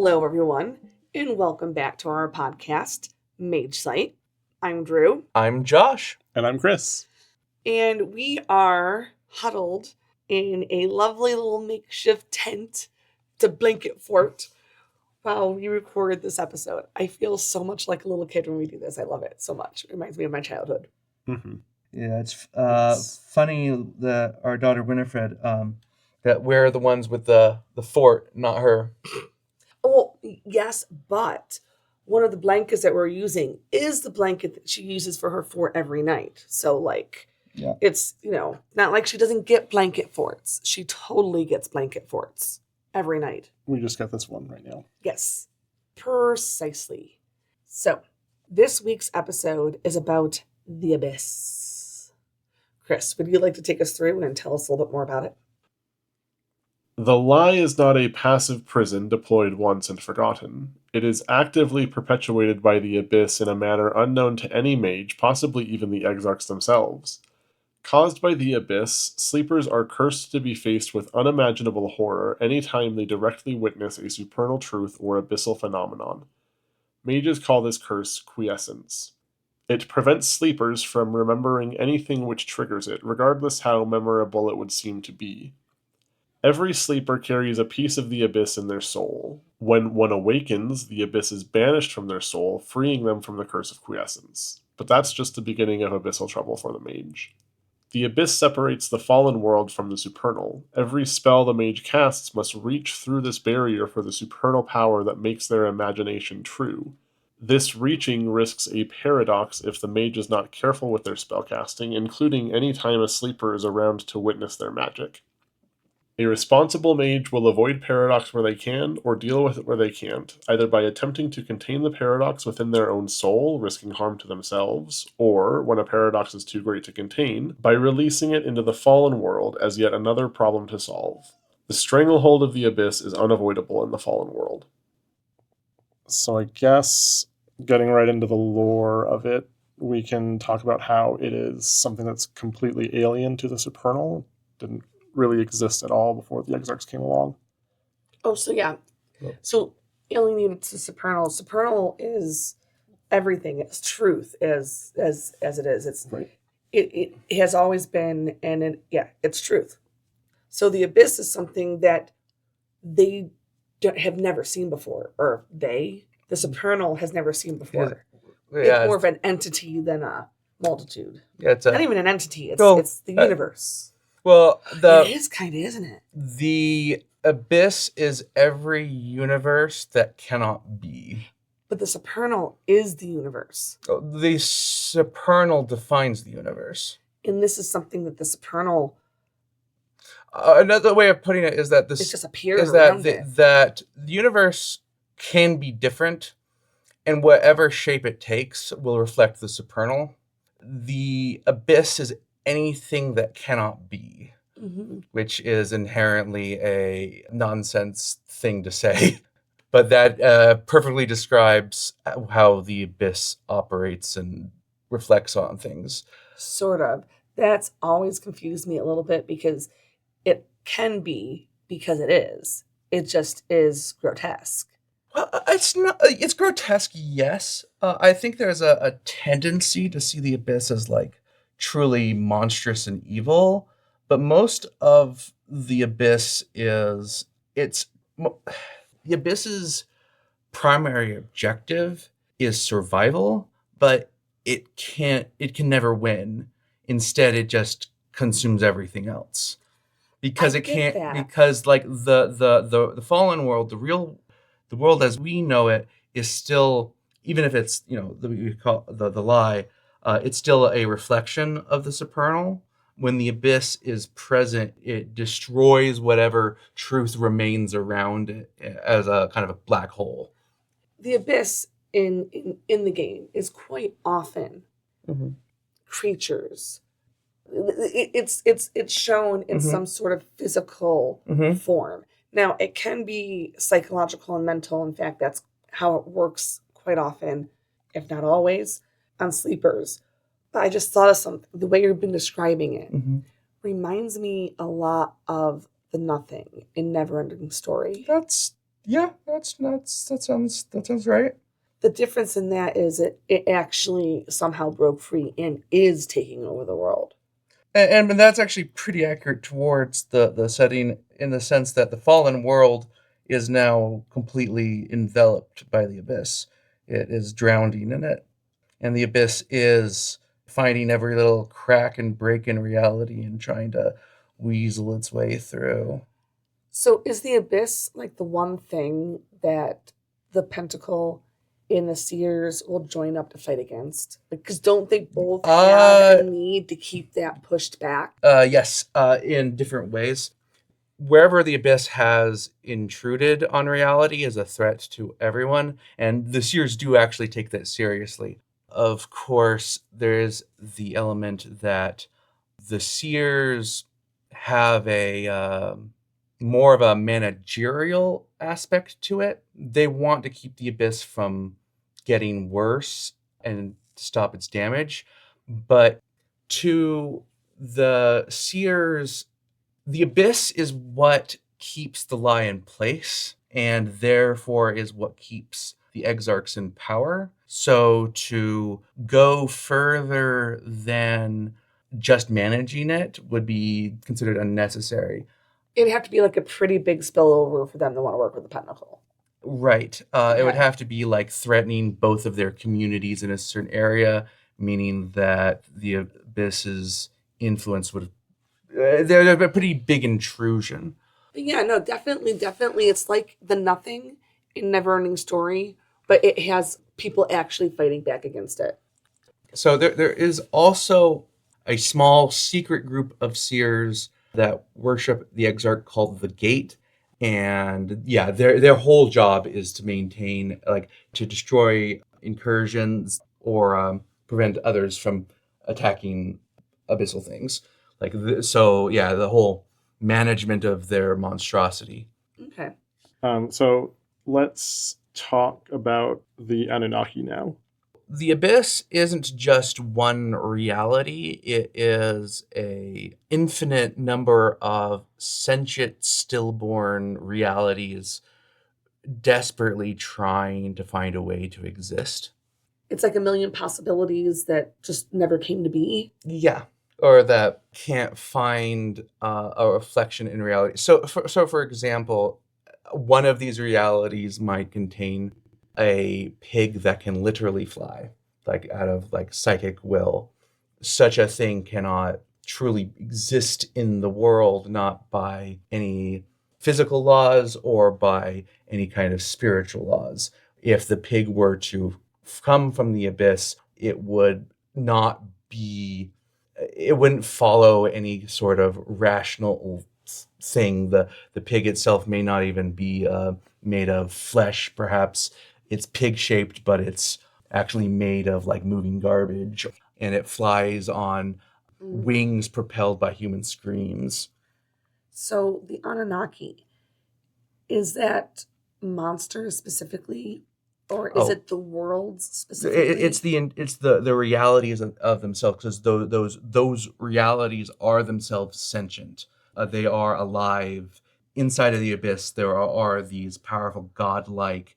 Hello, everyone, and welcome back to our podcast, Mage Site. I'm Drew. I'm Josh. And I'm Chris. And we are huddled in a lovely little makeshift tent to blanket fort while we recorded this episode. I feel so much like a little kid when we do this. I love it so much. It reminds me of my childhood. Mm-hmm. Yeah, it's funny that our daughter Winifred, that we're the ones with the fort, not her. Oh, yes, but one of the blankets that we're using is the blanket that she uses for her fort every night. So, Yeah. It's, not like she doesn't get blanket forts. She totally gets blanket forts every night. We just got this one right now. Yes, precisely. So, this week's episode is about the Abyss. Chris, would you like to take us through and tell us a little bit more about it? The lie is not a passive prison deployed once and forgotten. It is actively perpetuated by the Abyss in a manner unknown to any mage, possibly even the Exarchs themselves. Caused by the Abyss, sleepers are cursed to be faced with unimaginable horror anytime they directly witness a supernal truth or abyssal phenomenon. Mages call this curse Quiescence. It prevents sleepers from remembering anything which triggers it, regardless how memorable it would seem to be. Every sleeper carries a piece of the Abyss in their soul. When one awakens, the Abyss is banished from their soul, freeing them from the curse of Quiescence. But that's just the beginning of abyssal trouble for the mage. The Abyss separates the fallen world from the supernal. Every spell the mage casts must reach through this barrier for the supernal power that makes their imagination true. This reaching risks a paradox if the mage is not careful with their spellcasting, including any time a sleeper is around to witness their magic. A responsible mage will avoid paradox where they can, or deal with it where they can't, either by attempting to contain the paradox within their own soul, risking harm to themselves, or, when a paradox is too great to contain, by releasing it into the fallen world as yet another problem to solve. The stranglehold of the Abyss is unavoidable in the fallen world. So I guess, getting right into the lore of it, we can talk about how it is something that's completely alien to the supernal. Didn't really exist at all before the Exarchs came along. Oh, so yeah. So alienated to Supernal. Supernal is everything. It's truth as it is. It's right. It has always been, and it's truth. So the Abyss is something that they have never seen before, or the Supernal has never seen before. Yeah, it's more of an entity than a multitude. Yeah, it's not even an entity. It's the universe. Well, it is kind of, isn't it? The Abyss is every universe that cannot be. But the Supernal is the universe. The Supernal defines the universe. And this is something that the Supernal... another way of putting it is that this... It just appears is that that the universe can be different, and whatever shape it takes will reflect the Supernal. The Abyss is anything that cannot be, which is inherently a nonsense thing to say. But that perfectly describes how the Abyss operates and reflects on things. Sort of. That's always confused me a little bit because it can be because it is. It just is grotesque. Well, it's not. It's grotesque, yes. I think there's a tendency to see the Abyss as truly monstrous and evil, but most of the Abyss is the Abyss's primary objective is survival, but it can never win. Instead, it just consumes everything else because it can't. That. Because the fallen world, the world as we know it is still, even if it's we call the lie. It's still a reflection of the Supernal. When the Abyss is present, it destroys whatever truth remains around it as a kind of a black hole. The Abyss in the game is quite often creatures. It's shown in some sort of physical form. Now, it can be psychological and mental. In fact, that's how it works quite often, if not always, on sleepers. But I just thought of something. The way you've been describing it reminds me a lot of The Nothing in Neverending Story. Yeah, that sounds right. The difference in that is it actually somehow broke free and is taking over the world. And that's actually pretty accurate towards the setting, in the sense that the fallen world is now completely enveloped by the abyss. It is drowning in it. And the abyss is finding every little crack and break in reality and trying to weasel its way through. So is the abyss like the one thing that the Pentacle and the Seers will join up to fight against? Because don't they both have a need to keep that pushed back? Yes, in different ways. Wherever the abyss has intruded on reality is a threat to everyone, and the Seers do actually take that seriously. Of course, there is the element that the Seers have a more of a managerial aspect to it. They want to keep the abyss from getting worse and stop its damage, but to the Seers, the abyss is what keeps the lie in place, and therefore is what keeps the Exarchs in power. So to go further than just managing it would be considered unnecessary. It'd have to be like a pretty big spillover for them to want to work with the Pentacle. Right. It would have to be like threatening both of their communities in a certain area, meaning that the abyss's influence would there's a pretty big intrusion. But yeah, no, definitely. It's like the Nothing in Never-Ending Story, but it has people actually fighting back against it. So there is also a small secret group of seers that worship the Exarch called the Gate. And yeah, their whole job is to maintain, like, to destroy incursions or prevent others from attacking abyssal things. So yeah, the whole management of their monstrosity. Okay. So let's talk about the Anunnaki now. The abyss isn't just one reality. It is a infinite number of sentient, stillborn realities desperately trying to find a way to exist. It's like a million possibilities that just never came to be. Yeah. Or that can't find a reflection in reality. So for example, one of these realities might contain a pig that can literally fly, like out of like psychic will. Such a thing cannot truly exist in the world, not by any physical laws or by any kind of spiritual laws. If the pig were to come from the abyss, it would not be, it wouldn't follow any sort of rational thing. The pig itself may not even be made of flesh. Perhaps it's pig shaped, but it's actually made of like moving garbage, and it flies on wings propelled by human screams. So the Anunnaki, is that monsters specifically, or is it the worlds specifically? It's the realities of themselves, because those realities are themselves sentient. They are alive. Inside of the abyss, there are these powerful godlike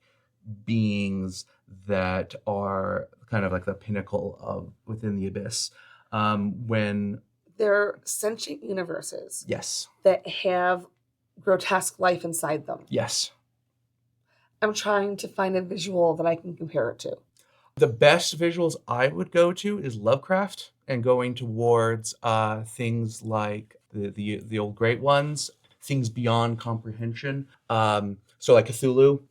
beings that are kind of like the pinnacle of within the abyss. When they're sentient universes. Yes. That have grotesque life inside them. Yes. I'm trying to find a visual that I can compare it to. The best visuals I would go to is Lovecraft, and going towards things like the old great ones, things beyond comprehension. So like Cthulhu.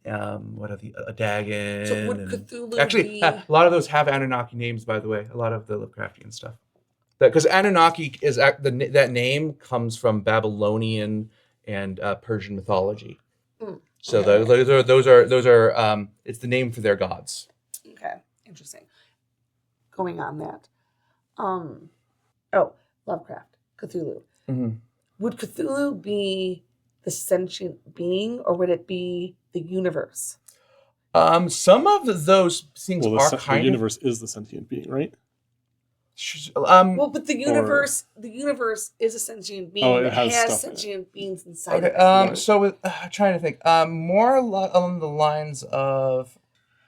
What are the Dagon? So would Cthulhu actually be... a lot of those have Anunnaki names, by the way. A lot of the Lovecraftian stuff, because Anunnaki is that name comes from Babylonian and Persian mythology. So those are it's the name for their gods. Okay, interesting. Going on that, Lovecraft, Cthulhu. Mm-hmm. Would Cthulhu be the sentient being, or would it be the universe? Some of those things are kind the universe is the sentient being, right? Well, but the universe is a sentient being it that has has stuff in it. sentient beings inside Okay. of it. So with trying to think. More along the lines of.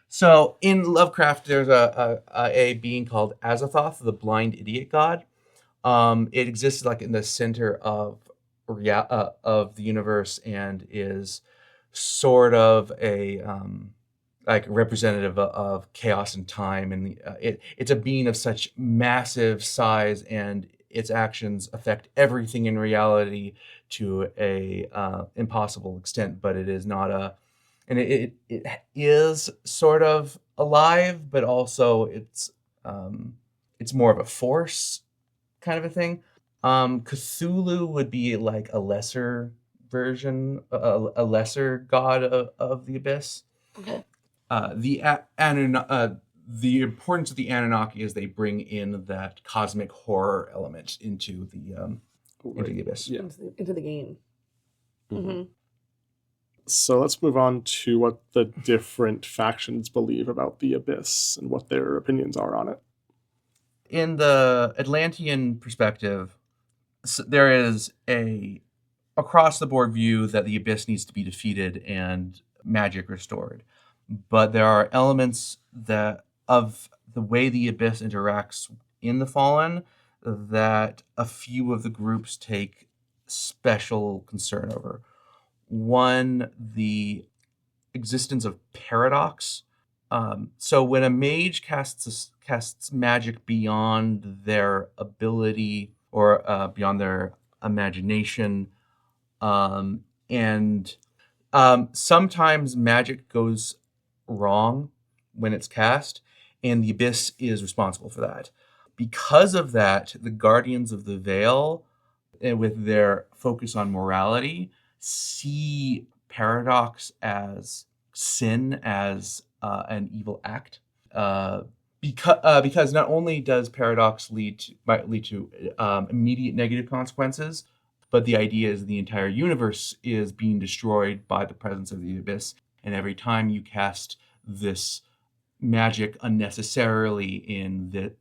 So in Lovecraft, there's a being called Azathoth, the blind idiot god. It exists like in the center of of the universe and is sort of a like representative of chaos and time, and it's a being of such massive size, and its actions affect everything in reality to a impossible extent. But it is not a, and it is sort of alive, but also it's more of a force kind of a thing. Cthulhu would be like a lesser version, a lesser god of the abyss. Okay. The importance of the Anunnaki is they bring in that cosmic horror element into the abyss. Yeah. Into the game. Mm-hmm. So let's move on to what the different factions believe about the abyss and what their opinions are on it. In the Atlantean perspective, there is a across the board view that the abyss needs to be defeated and magic restored. But there are elements that of the way the abyss interacts in the Fallen that a few of the groups take special concern over. One, the existence of paradox. So when a mage casts magic beyond their ability or beyond their imagination, and sometimes magic goes wrong when it's cast, and the abyss is responsible for that. Because of that, the Guardians of the Veil, with their focus on morality, see paradox as sin, as an evil act. Because not only does paradox might lead to immediate negative consequences, but the idea is the entire universe is being destroyed by the presence of the abyss. And every time you cast this magic unnecessarily in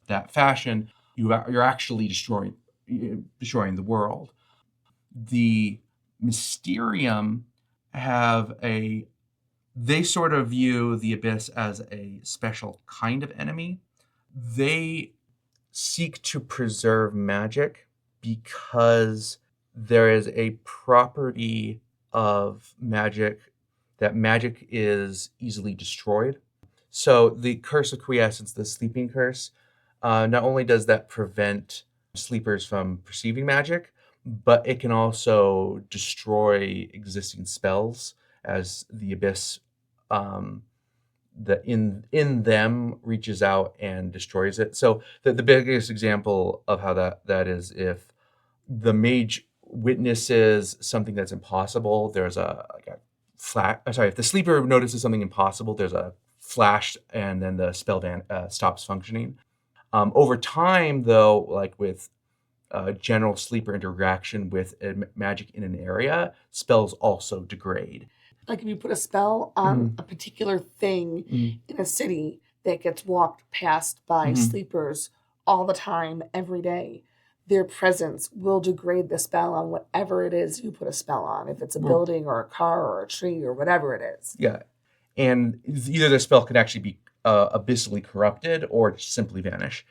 that fashion, you're actually destroying the world. The Mysterium they sort of view the abyss as a special kind of enemy. They seek to preserve magic because there is a property of magic that magic is easily destroyed. So the curse of quiescence, the sleeping curse, not only does that prevent sleepers from perceiving magic, but it can also destroy existing spells as the abyss in them reaches out and destroys it. So the biggest example of how that is if the mage witnesses something that's impossible, there's if the sleeper notices something impossible, there's a flash and then the spell stops functioning. Over time, though, like with general sleeper interaction with magic in an area, spells also degrade. Like if you put a spell on a particular thing in a city that gets walked past by sleepers all the time, every day, their presence will degrade the spell on whatever it is you put a spell on, if it's a building or a car or a tree or whatever it is. Yeah. And either the spell can actually be abyssally corrupted or simply vanish.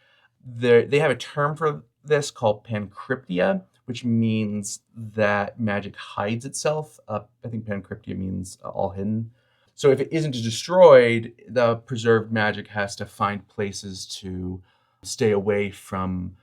They have a term for this called pancryptia, which means that magic hides itself. I think pancryptia means all hidden. So if it isn't destroyed, the preserved magic has to find places to stay away from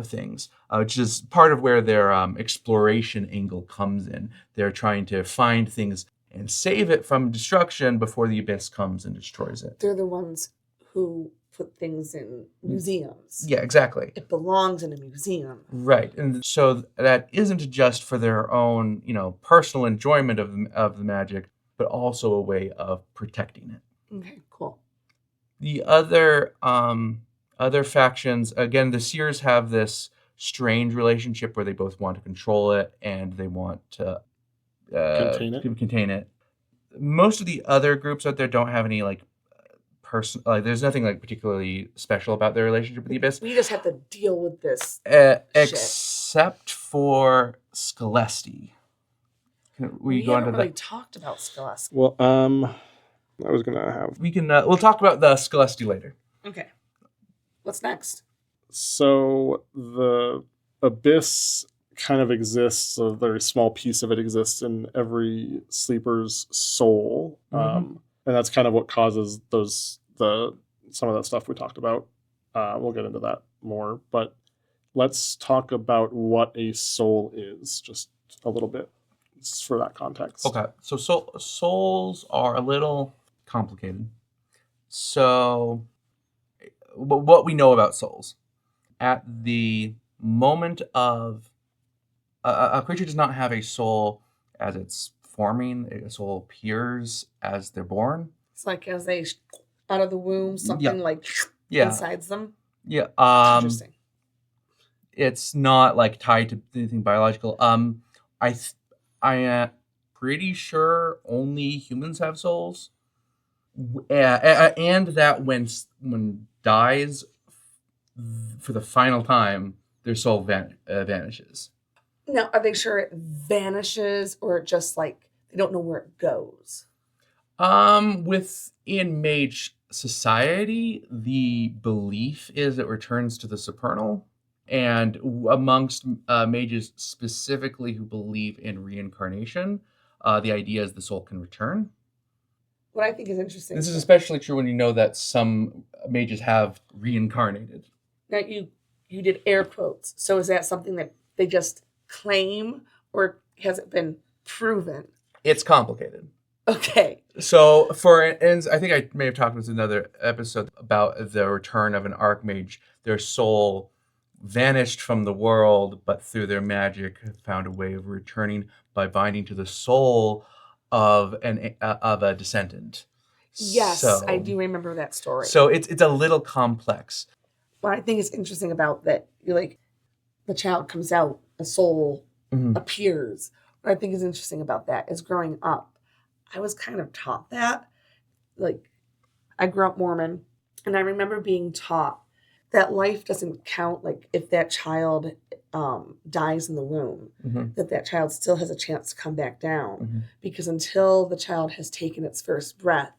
things, which is part of where their exploration angle comes in. They're trying to find things and save it from destruction before the abyss comes and destroys it. They're the ones who put things in museums. Yeah, exactly. It belongs in a museum. Right. And so that isn't just for their own, personal enjoyment of the magic, but also a way of protecting it. Okay, cool. The other factions, again, the Seers have this strange relationship where they both want to control it and they want to contain it. Most of the other groups out there don't have any person. There's nothing like particularly special about their relationship with the Abyss. We just have to deal with this Except for Scelesti. We haven't really talked about Scelesti. Well, I was gonna have. We can. We'll talk about the Scelesti later. Okay. What's next? So the Abyss kind of exists. A very small piece of it exists in every sleeper's soul, and that's kind of what causes some of that stuff we talked about. We'll get into that more, but let's talk about what a soul is, just a little bit, for that context. Okay, so souls are a little complicated. So, what we know about souls, at the moment of a creature does not have a soul as it's forming. A soul appears as they're born. It's like as they out of the womb, something insides them. Yeah. Interesting. It's not like tied to anything biological. I am pretty sure only humans have souls, and that when dies for the final time, their soul vanishes. Now, are they sure it vanishes, or just like they don't know where it goes? Within Mage society, the belief is it returns to the Supernal. And amongst mages specifically who believe in reincarnation, the idea is the soul can return. What I think is interesting. This is especially true when you know that some mages have reincarnated. Now, you did air quotes. So is that something that they just claim, or has it been proven? It's complicated. Okay. So, and I think I may have talked about this in another episode about the return of an archmage. Their soul vanished from the world, but through their magic found a way of returning by binding to the soul of a descendant. Yes, I do remember that story. So it's a little complex. What I think is interesting about that, you're like, the child comes out, a soul appears. What I think is interesting about that is growing up, I was kind of taught that. Like, I grew up Mormon, and I remember being taught that life doesn't count. Like, if that child dies in the womb, that child still has a chance to come back down, because until the child has taken its first breath,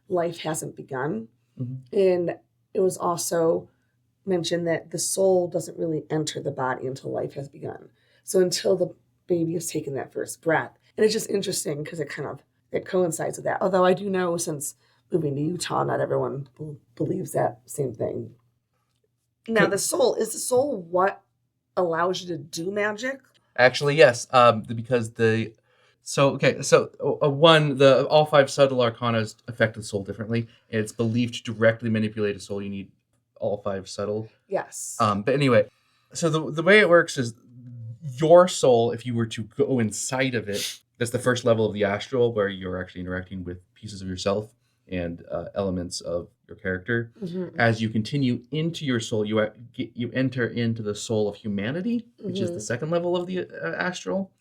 life hasn't begun. And it was also mentioned that the soul doesn't really enter the body until life has begun. So until the baby has taken that first breath. And it's just interesting because it coincides with that. Although I do know, since moving to Utah, not everyone believes that same thing. Now, is the soul what allows you to do magic? Actually, yes. Because all 5 subtle arcana affect the soul differently. It's believed to directly manipulate a soul. You need all 5 subtle. Yes. But anyway, so the way it works is your soul, if you were to go inside of it, that's the first level of the astral, where you're actually interacting with pieces of yourself and elements of your character. As you continue into your soul, you enter into the soul of humanity, which is the second level of the astral.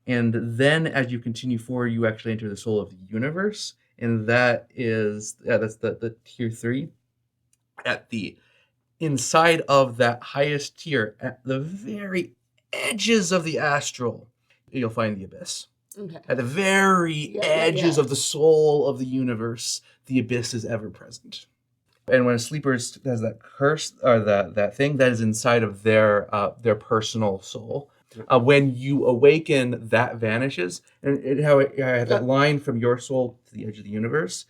And then as you continue forward, you actually enter the soul of the universe. And that's the tier 3. At the inside of that highest tier, at the very edges of the astral, you'll find the abyss. Okay. At the very edges of the soul of the universe, the abyss is ever present. And when a sleeper has that curse, or that thing, that is inside of their personal soul. When you awaken, that vanishes. And how I had that line from your soul to the edge of the universe.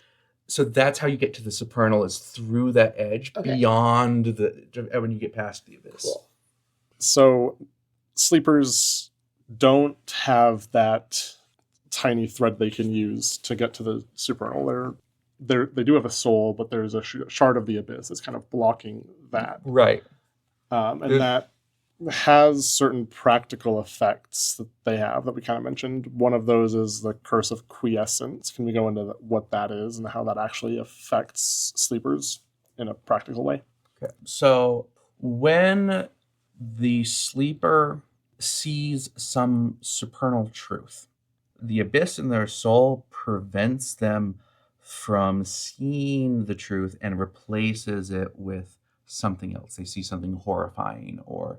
So that's how you get to the Supernal, is through that edge, beyond when you get past the abyss. Cool. So sleepers don't have that tiny thread they can use to get to the Supernal. They do have a soul, but there's a shard of the abyss that's kind of blocking that. Right. And that has certain practical effects that they have that we kind of mentioned. One of those is the curse of Quiescence. Can we go into what that is and how that actually affects sleepers in a practical way? Okay. So when the sleeper sees some supernal truth, the abyss in their soul prevents them from seeing the truth and replaces it with something else. They see something horrifying or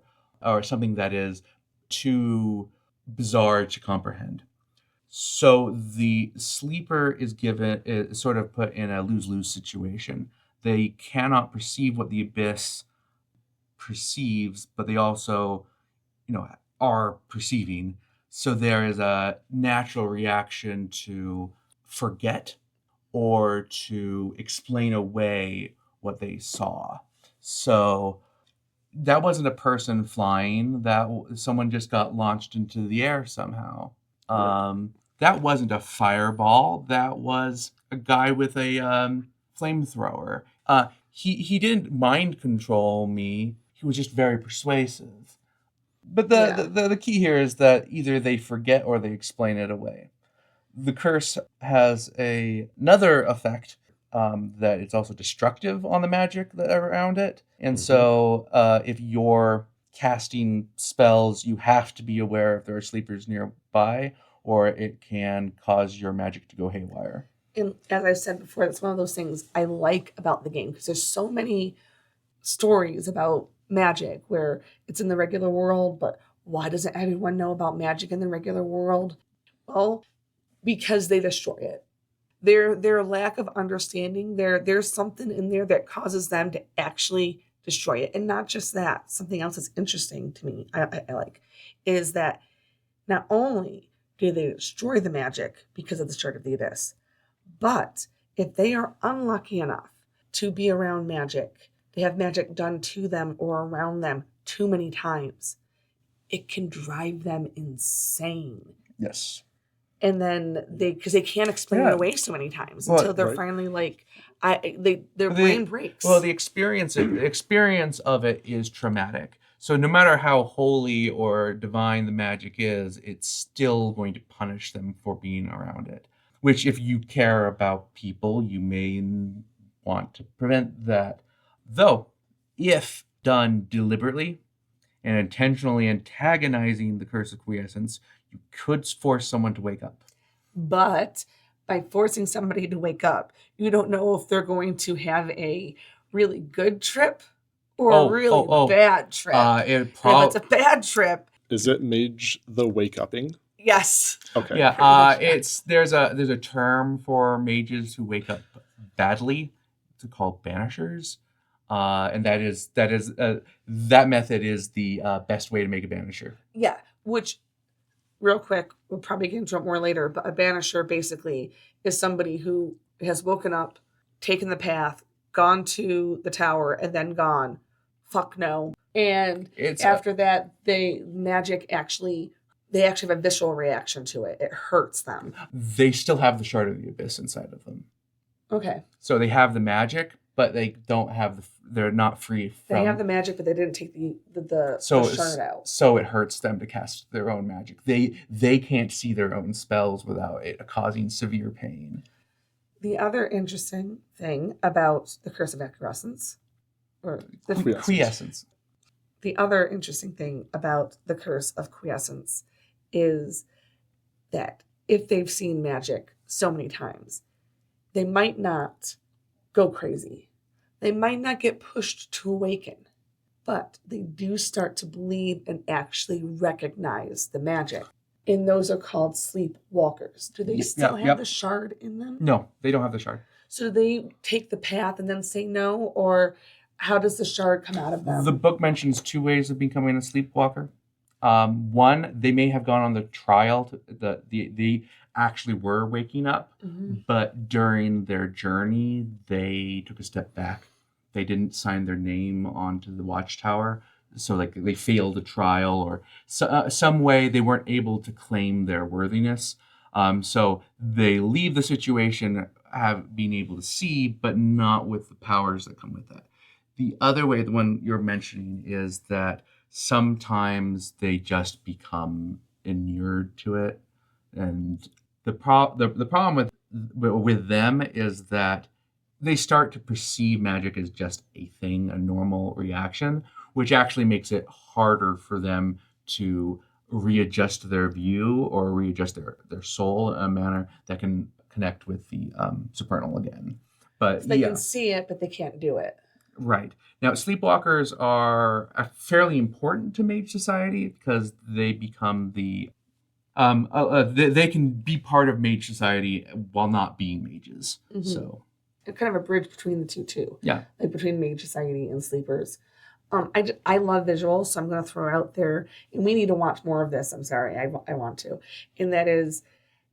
something that is too bizarre to comprehend. So the sleeper is sort of put in a lose-lose situation. They cannot perceive what the abyss perceives, but they also, are perceiving. So there is a natural reaction to forget or to explain away what they saw. So that wasn't a person flying. Someone just got launched into the air somehow. That wasn't a fireball. That was a guy with a flamethrower. He didn't mind control me. He was just very persuasive. But the key here is that either they forget or they explain it away. The curse has another effect that it's also destructive on the magic that around it. And so if you're casting spells, you have to be aware if there are sleepers nearby, or it can cause your magic to go haywire. And as I said before, that's one of those things I like about the game, because there's so many stories about magic where it's in the regular world, but why doesn't everyone know about magic in the regular world? Well, because they destroy it. Their lack of understanding, there's something in there that causes them to actually destroy it. And not just that, something else that's interesting to me, I like, is that not only do they destroy the magic because of the Shard of the Abyss, but if they are unlucky enough to be around magic, they have magic done to them or around them too many times, it can drive them insane. Yes. And then because they can't explain it away so many times until they're finally like, their brain breaks. Well, the experience of it is traumatic. So no matter how holy or divine the magic is, it's still going to punish them for being around it. Which, if you care about people, you may want to prevent that. Though, if done deliberately and intentionally antagonizing the curse of quiescence, you could force someone to wake up. But by forcing somebody to wake up, you don't know if they're going to have a really good trip or a really bad trip. If it's a bad trip, is it Mage the wake upping? Yes. Okay. Yeah. There's a term for mages who wake up badly. It's called banishers. And that method is the best way to make a banisher. Yeah, which, real quick, we'll probably get into it more later, but a banisher basically is somebody who has woken up, taken the path, gone to the tower, and then gone. Fuck no. And after that, they actually have a visceral reaction to it. It hurts them. They still have the Shard of the Abyss inside of them. Okay. So they have the magic, but they don't have they're not free from... They have the magic, but they didn't take the shard out. So it hurts them to cast their own magic. They can't see their own spells without it causing severe pain. The other interesting thing about the Curse of Excrescence, or the Quiescence. The other interesting thing about the Curse of Quiescence is that if they've seen magic so many times, they might not go crazy. They might not get pushed to awaken, but they do start to believe and actually recognize the magic. And those are called sleepwalkers. Do they still have the shard in them? No, they don't have the shard. So do they take the path and then say no? Or how does the shard come out of them? The book mentions 2 ways of becoming a sleepwalker. One, they may have gone on the trial. They actually were waking up, but during their journey, they took a step back. They didn't sign their name onto the watchtower. So they failed a trial or some way they weren't able to claim their worthiness. So they leave the situation being able to see, but not with the powers that come with that. The other way, the one you're mentioning, is that sometimes they just become inured to it. And the problem with them is that they start to perceive magic as just a thing, a normal reaction, which actually makes it harder for them to readjust their view or readjust their soul in a manner that can connect with the Supernal again. But So they can see it, but they can't do it. Right. Now, sleepwalkers are fairly important to Mage Society because they become the they can be part of Mage Society while not being mages. Mm-hmm. So it's kind of a bridge between the two too. Yeah. Like between Mage Society and sleepers. I love visuals, so I'm going to throw out there, and we need to watch more of this. I'm sorry, I want to, and that is,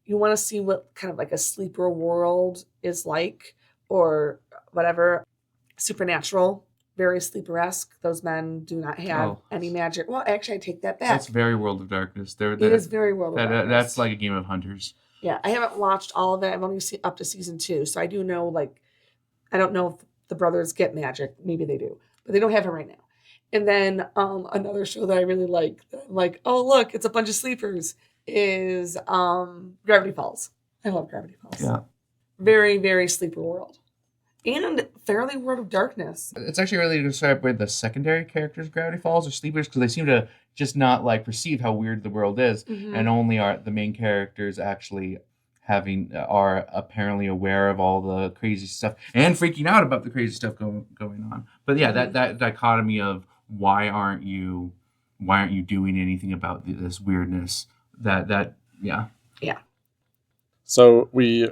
you want to see what kind of like a sleeper world is like, or whatever. Supernatural, very sleeper-esque. Those men do not have any magic. Well, actually, I take that back. That's very World of Darkness. It is very World of Darkness. That's like a game of hunters. Yeah, I haven't watched all of it. I've only seen up to season 2, so I do know, like, I don't know if the brothers get magic. Maybe they do, but they don't have it right now. And then another show that I really like, I'm like, oh, look, it's a bunch of sleepers, is Gravity Falls. I love Gravity Falls. Yeah. Very, very sleeper world. And fairly World of Darkness. It's actually really to describe where the secondary characters, Gravity Falls, are sleepers, because they seem to just not like perceive how weird the world is, and only are the main characters actually are apparently aware of all the crazy stuff and freaking out about the crazy stuff going on. But yeah, that dichotomy of why aren't you doing anything about this weirdness? Yeah. So we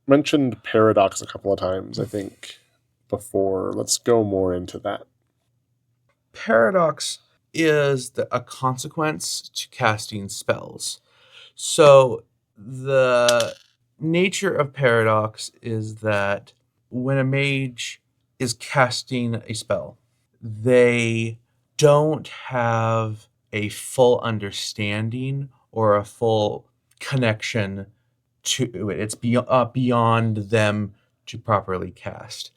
mentioned paradox a couple of times, I think, before. Let's go more into that. Paradox is a consequence to casting spells. So the nature of paradox is that when a mage is casting a spell, they don't have a full understanding or a full connection to it. It's beyond them to properly cast.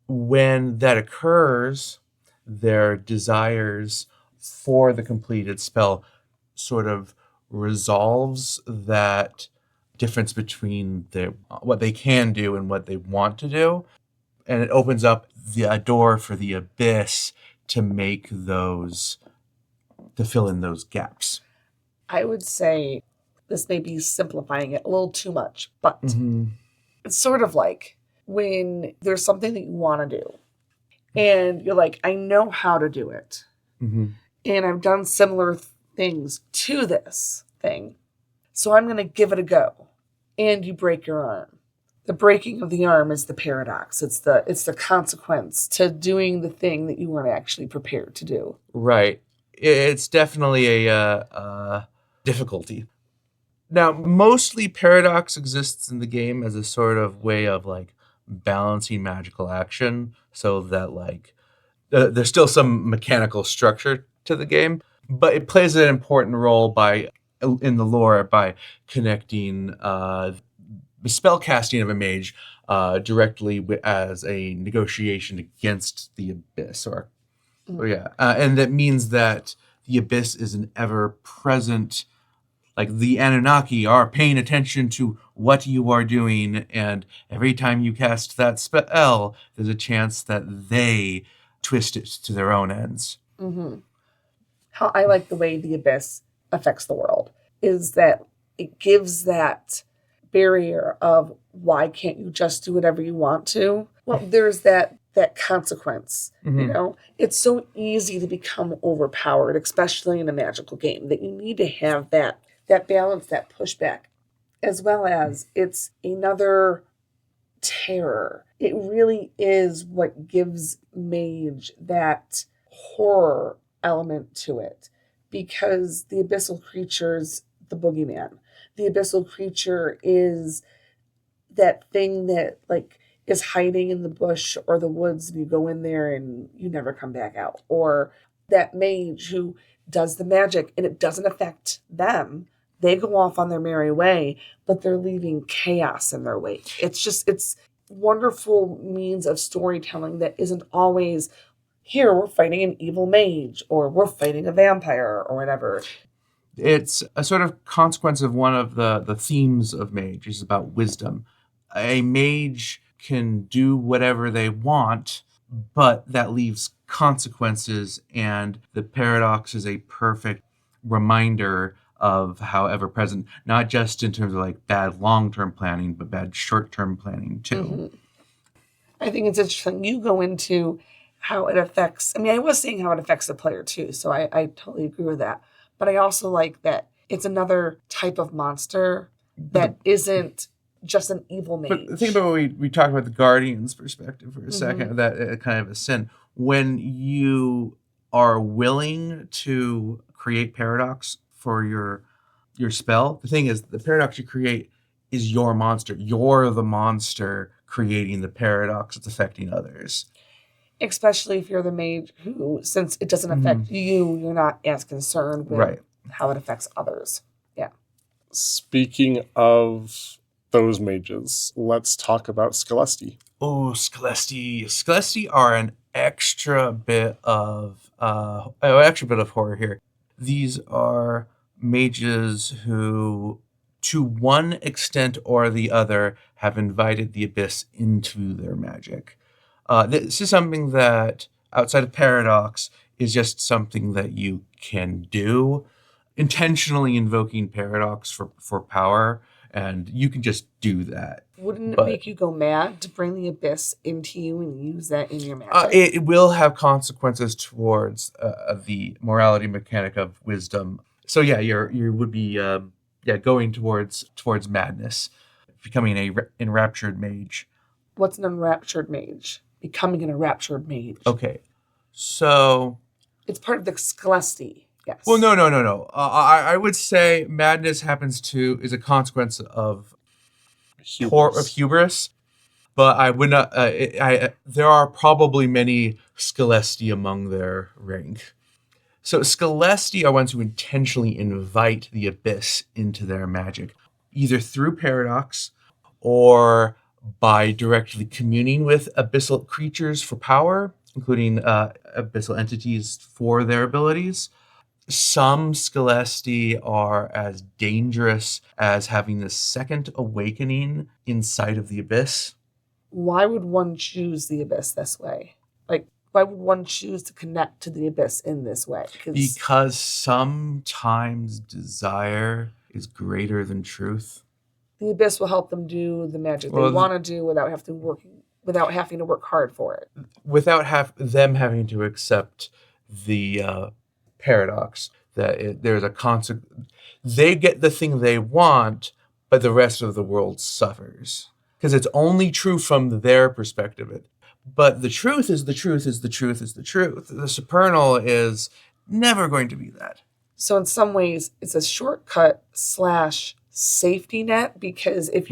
When that occurs, their desires for the completed spell sort of resolves that difference between what they can do and what they want to do, and it opens up a door for the abyss to fill in those gaps. I would say this may be simplifying it a little too much, but it's sort of like when there's something that you want to do and you're like, I know how to do it. And I've done similar things to this thing, so I'm going to give it a go. And you break your arm. The breaking of the arm is the paradox. It's the consequence to doing the thing that you weren't actually prepared to do. Right. It's definitely a difficulty. Now, mostly paradox exists in the game as a sort of way of like balancing magical action, so that like there's still some mechanical structure to the game, but it plays an important role in the lore by connecting the spellcasting of a mage directly as a negotiation against the abyss, and that means that the abyss is an ever-present. Like the Anunnaki are paying attention to what you are doing, and every time you cast that spell, there's a chance that they twist it to their own ends. How I like the way the abyss affects the world is that it gives that barrier of why can't you just do whatever you want to? Well, there's that consequence. You know, it's so easy to become overpowered, especially in a magical game, that you need to have that balance, that pushback, as well as it's another terror. It really is what gives Mage that horror element to it, because the abyssal creature's the boogeyman. The abyssal creature is that thing that like is hiding in the bush or the woods, and you go in there and you never come back out. Or that mage who does the magic and it doesn't affect them. They go off on their merry way, but they're leaving chaos in their wake. It's wonderful means of storytelling that isn't always, here we're fighting an evil mage or we're fighting a vampire or whatever. It's a sort of consequence of one of the themes of Mage, is about wisdom. A mage can do whatever they want, but that leaves consequences, and the paradox is a perfect reminder of how ever present, not just in terms of like bad long-term planning, but bad short-term planning too. Mm-hmm. I think it's interesting. You go into how it affects, I was saying how it affects the player too, so I totally agree with that. But I also like that it's another type of monster that isn't just an evil mage. But think about what we talked about the Guardian's perspective for a second, that kind of a sin. When you are willing to create paradox for your spell, the thing is, the paradox you create is your monster. You're the monster creating the paradox that's affecting others. Especially if you're the mage who, since it doesn't affect you, you're not as concerned with how it affects others. Yeah. Speaking of those mages, let's talk about Scelesti. Oh, Scelesti. Scelesti are an extra bit of horror here. These are mages who, to one extent or the other, have invited the abyss into their magic. This is something that, outside of paradox, is just something that you can do. Intentionally invoking paradox for power, and you can just do that. Wouldn't it make you go mad to bring the abyss into you and use that in your magic? It will have consequences towards the morality mechanic of wisdom. So yeah, you would be going towards madness, becoming a enraptured mage. What's an enraptured mage? Becoming an enraptured mage. Okay, so it's part of the Scelesti. Yes. Well, no. I would say madness is a consequence of hubris, but I would not. There are probably many Scelesti among their rank. So Scelesti are ones who intentionally invite the abyss into their magic, either through paradox or by directly communing with abyssal creatures for power, including abyssal entities for their abilities. Some Scelesti are as dangerous as having the second awakening inside of the abyss. Why would one choose the abyss this way? Like, why would one choose to connect to the abyss in this way? Because sometimes desire is greater than truth. The abyss will help them do the magic they want to do without having to work hard for it. Without them having to accept the paradox that there's a consequence. They get the thing they want, but the rest of the world suffers because it's only true from their perspective. But the truth is the truth is the truth is the truth. The supernal is never going to be that. So in some ways, it's a shortcut / safety net because it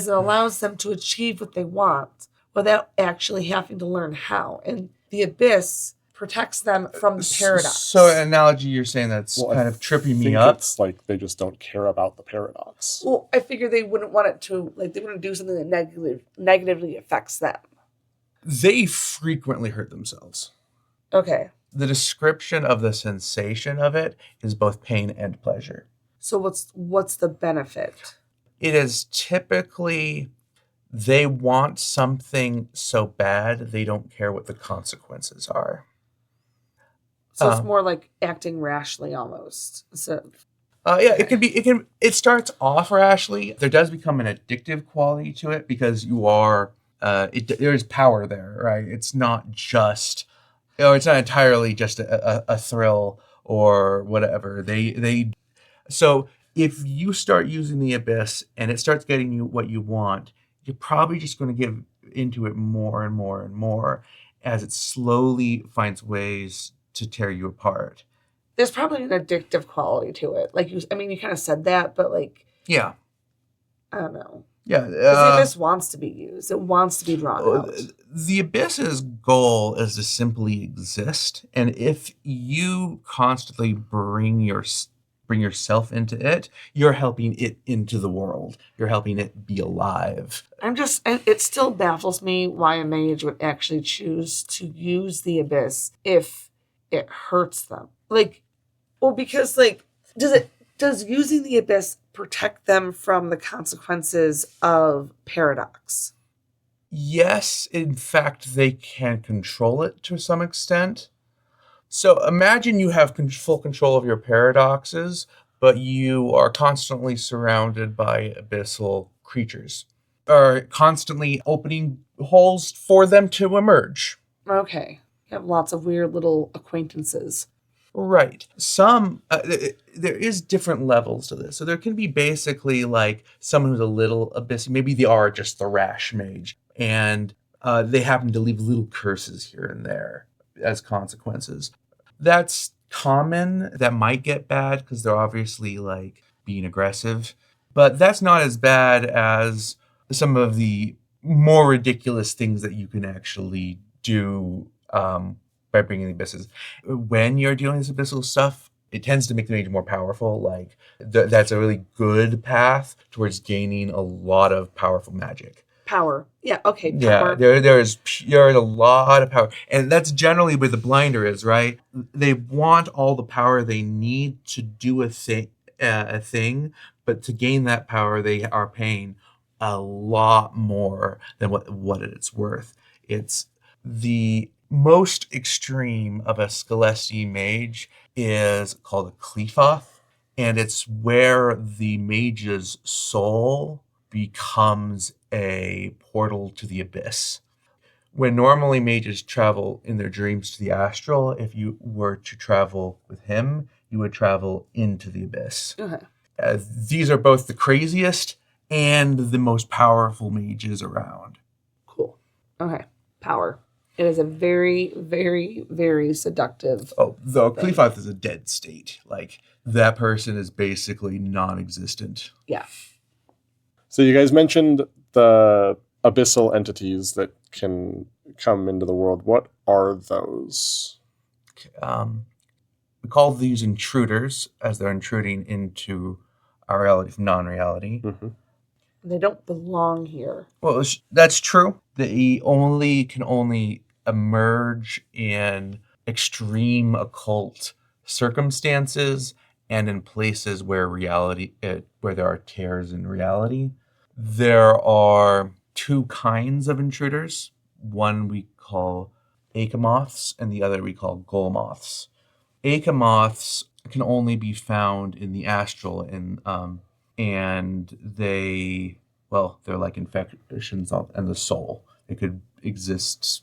allows them to achieve what they want without actually having to learn how. And the abyss protects them from the paradox. So an analogy you're saying that's kind of tripping me up. It's like they just don't care about the paradox. Well, I figure they wouldn't want it to, they wouldn't do something that negatively affects them. They frequently hurt themselves. Okay. The description of the sensation of it is both pain and pleasure. So what's the benefit? It is typically they want something so bad they don't care what the consequences are. So it's more like acting rashly almost. It starts off rashly. There does become an addictive quality to it because you are there's power there, right? It's not just it's not entirely just a thrill or whatever. So if you start using the abyss and it starts getting you what you want, you're probably just going to give into it more and more and more as it slowly finds ways to tear you apart. There's probably an addictive quality to it. You kind of said that, but yeah, I don't know. Yeah, the abyss wants to be used. It wants to be drawn out. The abyss's goal is to simply exist, and if you constantly bring yourself into it, you're helping it into the world. You're helping it be alive. It still baffles me why a mage would actually choose to use the abyss if it hurts them. Because does using the abyss protect them from the consequences of paradox? Yes, in fact, they can control it to some extent. So imagine you have full control of your paradoxes, but you are constantly surrounded by abyssal creatures, are constantly opening holes for them to emerge. Okay. You have lots of weird little acquaintances. Right. There is different levels to this. So there can be basically like someone who's a little abyssal. Maybe they are just the rash mage, and they happen to leave little curses here and there as consequences. That's common. That might get bad because they're obviously like being aggressive, but that's not as bad as some of the more ridiculous things that you can actually do by bringing the abysses. When you're dealing with abyssal stuff, it tends to make the mage more powerful. Like that's a really good path towards gaining a lot of powerful magic. Power. Yeah, okay, Yeah, power. there's a lot of power. And that's generally where the blinder is, right? They want all the power they need to do a thing, but to gain that power, they are paying a lot more than what it's worth. It's the most extreme of a Scelesti mage is called a Clefoth, and it's where the mage's soul becomes a portal to the abyss. When normally mages travel in their dreams to the astral, if you were to travel with him, you would travel into the abyss. Okay. These are both the craziest and the most powerful mages around. Cool. Okay. Power. It is a very, very, very seductive. Oh, the Clefoth is a dead state. Like, that person is basically non-existent. Yeah. So you guys mentioned the abyssal entities that can come into the world. What are those? We call these intruders, as they're intruding into our reality from non-reality. Mm-hmm. They don't belong here. Well, that's true. They can only emerge in extreme occult circumstances and in places where where there are tears in reality. There are two kinds of intruders. One we call Achamoths, and the other we call Golmoths. Achamoths can only be found in the astral, and they're like infections in the soul. It could exist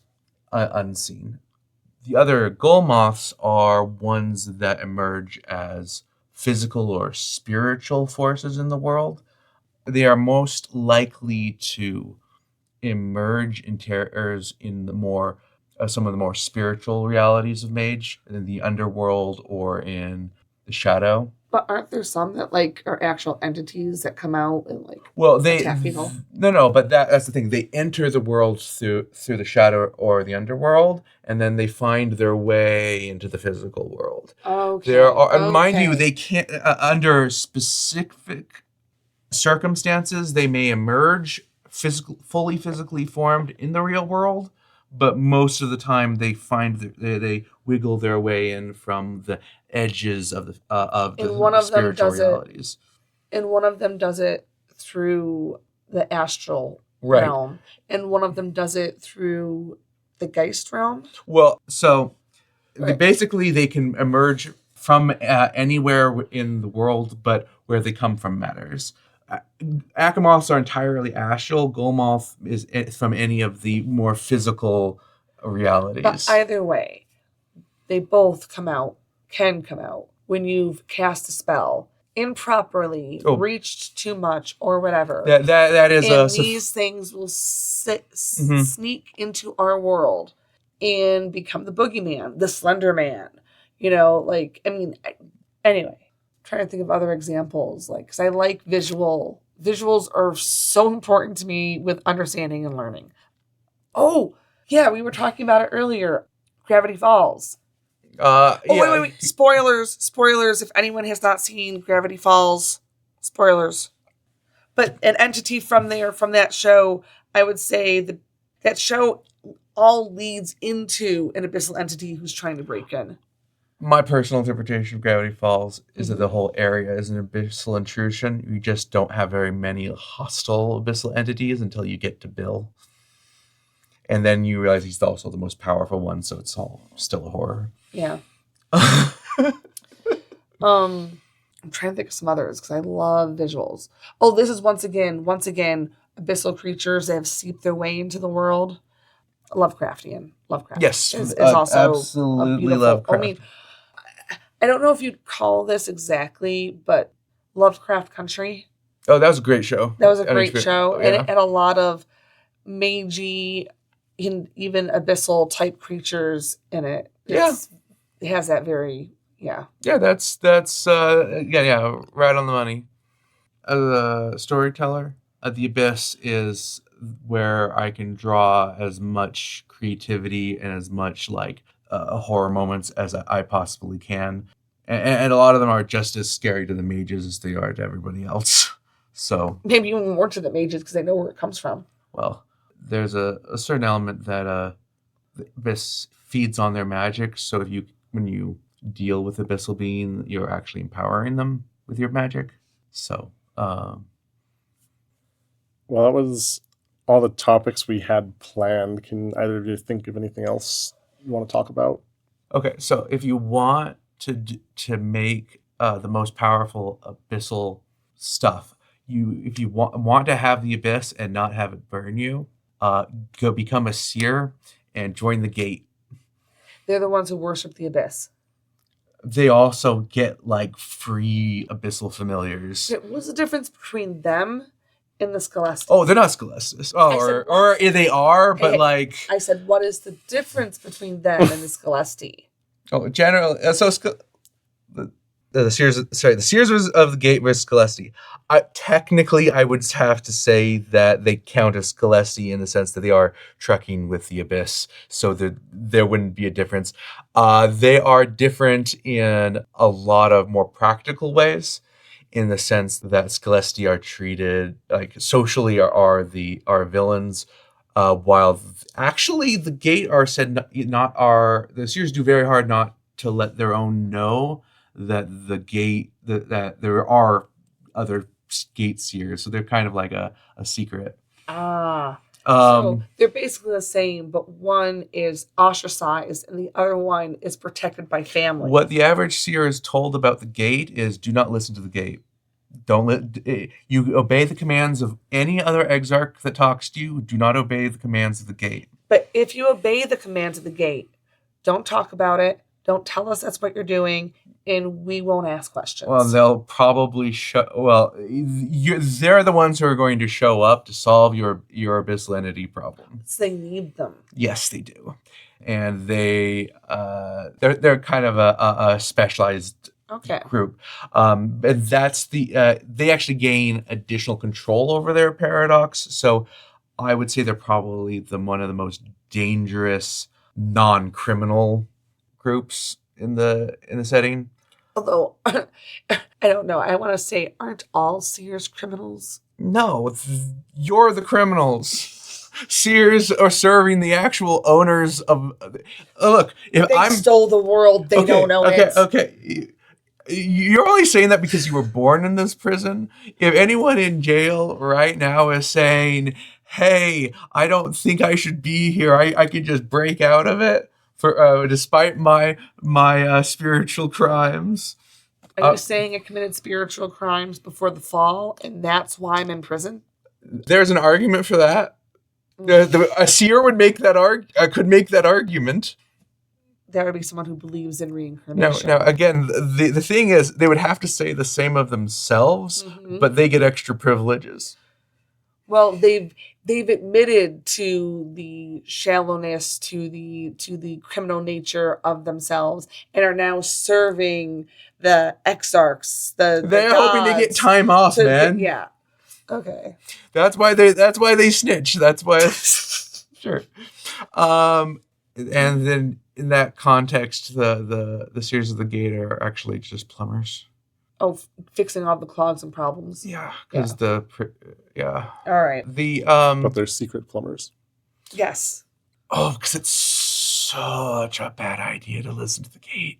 unseen. The other Golmoths are ones that emerge as physical or spiritual forces in the world. They are most likely to emerge in terrors in the more some of the more spiritual realities of Mage, in the underworld or in the shadow. But aren't there some that like are actual entities that come out and like attack people? No, but that's the thing. They enter the world through the shadow or the underworld, and then they find their way into the physical world. Okay. There are, mind you, they can't under specific circumstances they may emerge fully physically formed in the real world, but most of the time they wiggle their way in from the edges of the spiritual realities. And one of them does it through the astral realm, and one of them does it through the Geist realm. Well, so basically they can emerge from anywhere in the world, but where they come from matters. Achamoths are entirely astral. Golmoth is from any of the more physical realities. But either way, they both can come out when you've cast a spell improperly, reached too much, or whatever. That is and these things will sneak into our world and become the boogeyman, the Slender Man. Anyway. Trying to think of other examples, like, because I like visuals are so important to me with understanding and learning. Oh yeah, we were talking about it earlier. Gravity Falls. Wait. Spoilers if anyone has not seen Gravity Falls. Spoilers. But an entity from that show, I would say that show all leads into an abyssal entity who's trying to break in. My personal interpretation of Gravity Falls is that the whole area is an abyssal intrusion. You just don't have very many hostile abyssal entities until you get to Bill. And then you realize he's also the most powerful one, so it's all still a horror. Yeah. I'm trying to think of some others because I love visuals. Oh, this is once again, abyssal creatures that have seeped their way into the world. Lovecraftian. Lovecraft. Yes, Is also a absolutely beautiful. Lovecraft. I mean, I don't know if you'd call this exactly, but Lovecraft Country. Oh, that was a great show. That was a On great HBO. show, Oh, and yeah. it had a lot of magey and even abyssal type creatures in it. It has that very Yeah, that's right on the money. As a storyteller, the Abyss is where I can draw as much creativity and as much like horror moments as I possibly can, and a lot of them are just as scary to the mages as they are to everybody else. So maybe even more to the mages because they know where it comes from. well, there's a certain element that the Abyss feeds on their magic. So when you deal with Abyssal being, you're actually empowering them with your magic. So. Well, that was all the topics we had planned. Can either of you think of anything else you want to talk about? Okay, so if you want to make the most powerful abyssal stuff, if you want to have the abyss and not have it burn you, go become a seer and join the gate. They're the ones who worship the abyss. They also get like free abyssal familiars. What's the difference between them and the Scholastic? Oh, they're not Scholastic. Oh, or they are, but like I said, what is the difference between them and the Scholastic? Oh, generally, the Seers. Sorry, the Seers of the Gate versus Scholastic. Technically, I would have to say that they count as Scholastic in the sense that they are trekking with the Abyss, so there wouldn't be a difference. They are different in a lot of more practical ways, in the sense that Scholastic are treated like socially are villains. While actually the Gate are said the Seers do very hard not to let their own know that the Gate that there are other Gate Seers, so they're kind of like a secret. So they're basically the same, but one is ostracized and the other one is protected by family. What the average Seer is told about the Gate is do not listen to the Gate. You obey the commands of any other Exarch that talks to you. Do not obey the commands of the Gate. But if you obey the commands of the Gate, don't talk about it. Don't tell us that's what you're doing, and we won't ask questions. Well, they'll probably they're the ones who are going to show up to solve your abyssal entity problem. So they need them. Yes, they do, and they're kind of a specialized. Okay. Group, and that's they actually gain additional control over their paradox. So, I would say they're probably one of the most dangerous non-criminal groups in the setting. Although I don't know, I want to say, aren't all Seers criminals? No, you're the criminals. Seers are serving the actual owners of. Look, if they stole the world, they don't own it. Okay. You're only saying that because you were born in this prison. If anyone in jail right now is saying, hey, I don't think I should be here, I could just break out of it for despite my spiritual crimes. Are you saying I committed spiritual crimes before the fall, and that's why I'm in prison? There's an argument for that. A seer would make could make that argument. There would be someone who believes in reincarnation. Now again, the thing is, they would have to say the same of themselves, but they get extra privileges. Well, they've admitted to the shallowness, to the criminal nature of themselves, and are now serving the Exarchs. They're hoping to get time off, man. Yeah. Okay. That's why they snitch. That's why. Sure. And then in that context, the Seers of the Gate are actually just plumbers. Oh, fixing all the clogs and problems. Yeah, because All right. But they're secret plumbers. Yes. Oh, because it's such a bad idea to listen to the Gate.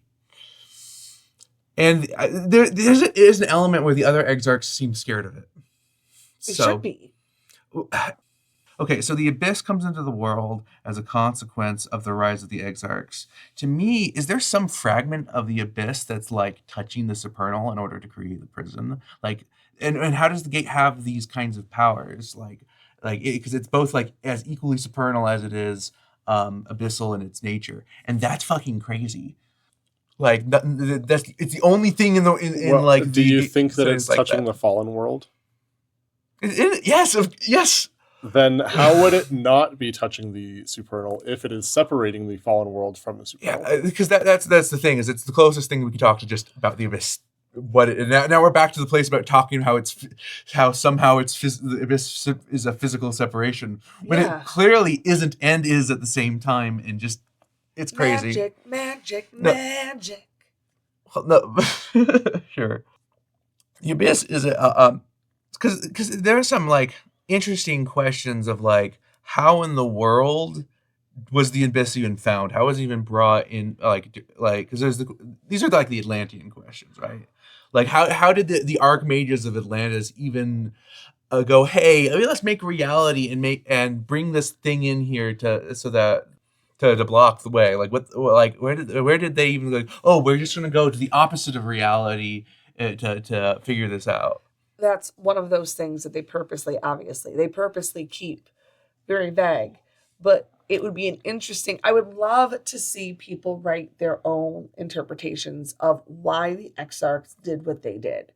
And there is an element where the other Exarchs seem scared of it. It should be. Okay, so the Abyss comes into the world as a consequence of the rise of the Exarchs. To me, is there some fragment of the Abyss that's like touching the Supernal in order to create the prison? Like, and how does the gate have these kinds of powers? Like because it's both like as equally supernal as it is abyssal in its nature, and that's fucking crazy. Like that's it's the only thing in like do you the think that series it's like touching that. the fallen world? Yes, yes. Then how would it not be touching the supernal if it is separating the fallen world from the supernal? Yeah, because that's the thing is it's the closest thing we can talk to just about the abyss. Now we're back to the place about talking how somehow the abyss is a physical separation when it clearly isn't and is at the same time, and just it's crazy. Magic. No, sure. The abyss is because there are some like interesting questions of like how in the world was the abyss even found? How was it even brought in? Like because these are like the Atlantean questions, right? Like how did the archmages of Atlantis even go? Hey, let's make reality and bring this thing in here to block the way. Like where did they even go? Oh, we're just gonna go to the opposite of reality to figure this out. That's one of those things that they purposely keep very vague, but it would be I would love to see people write their own interpretations of why the Exarchs did what they did.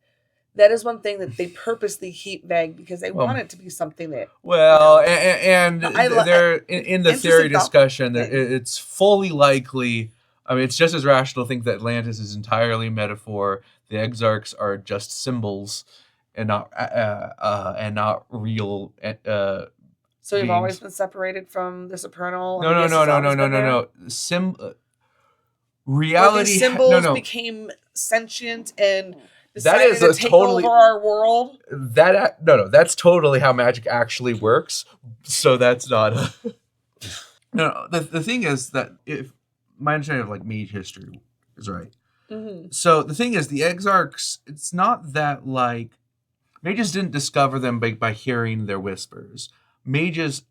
That is one thing that they purposely keep vague because they want it to be something that. Well, you know, and they're in the theory discussion, it's fully likely. I mean, it's just as rational to think that Atlantis is entirely metaphor. The Exarchs are just symbols, and not real. So you've beings. always been separated from the supernal. No. Reality. These symbols became sentient and that is decided to take over our world. That's totally how magic actually works. So that's not a no. The thing is that if my understanding of like mage history is right. Mm-hmm. So the thing is, the Exarchs, it's not that like mages didn't discover them by hearing their whispers. Magic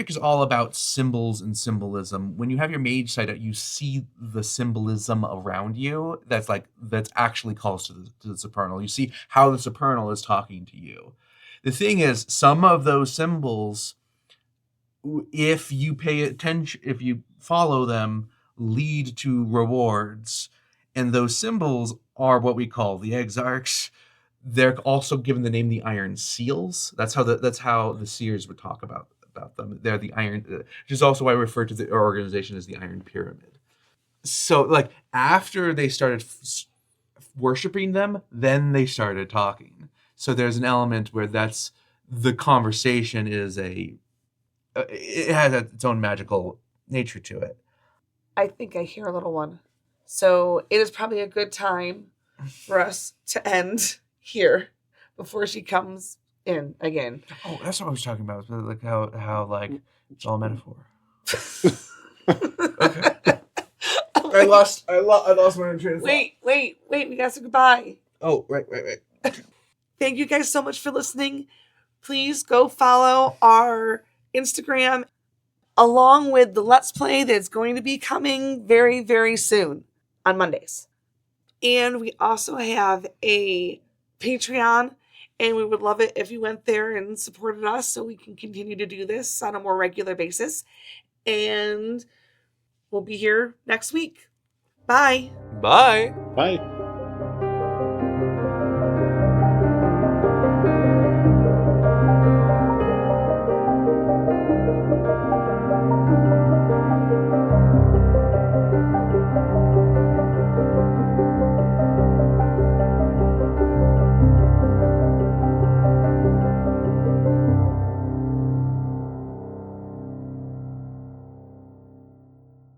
is all about symbols and symbolism. When you have your mage site out, you see the symbolism around you that's actually calls to the supernal. You see how the supernal is talking to you. The thing is, some of those symbols, if you pay attention, if you follow them, lead to rewards. And those symbols are what we call the Exarchs. They're also given the name the Iron Seals. That's how the seers would talk about them. They're the Iron, which is also why I refer to the organization as the Iron Pyramid. So, like, after they started worshiping them, then they started talking. So there's an element where that's the conversation is it has its own magical nature to it. I think I hear a little one. So it is probably a good time for us to end here before she comes in again. Oh, that's what I was talking about. Like how like it's all a metaphor. Okay. I lost my train of thought. Wait, we gotta say goodbye. Oh, right. Thank you guys so much for listening. Please go follow our Instagram along with the Let's Play that's going to be coming very, very soon on Mondays. And we also have a Patreon, and we would love it if you went there and supported us so we can continue to do this on a more regular basis. And we'll be here next week. Bye. Bye. Bye.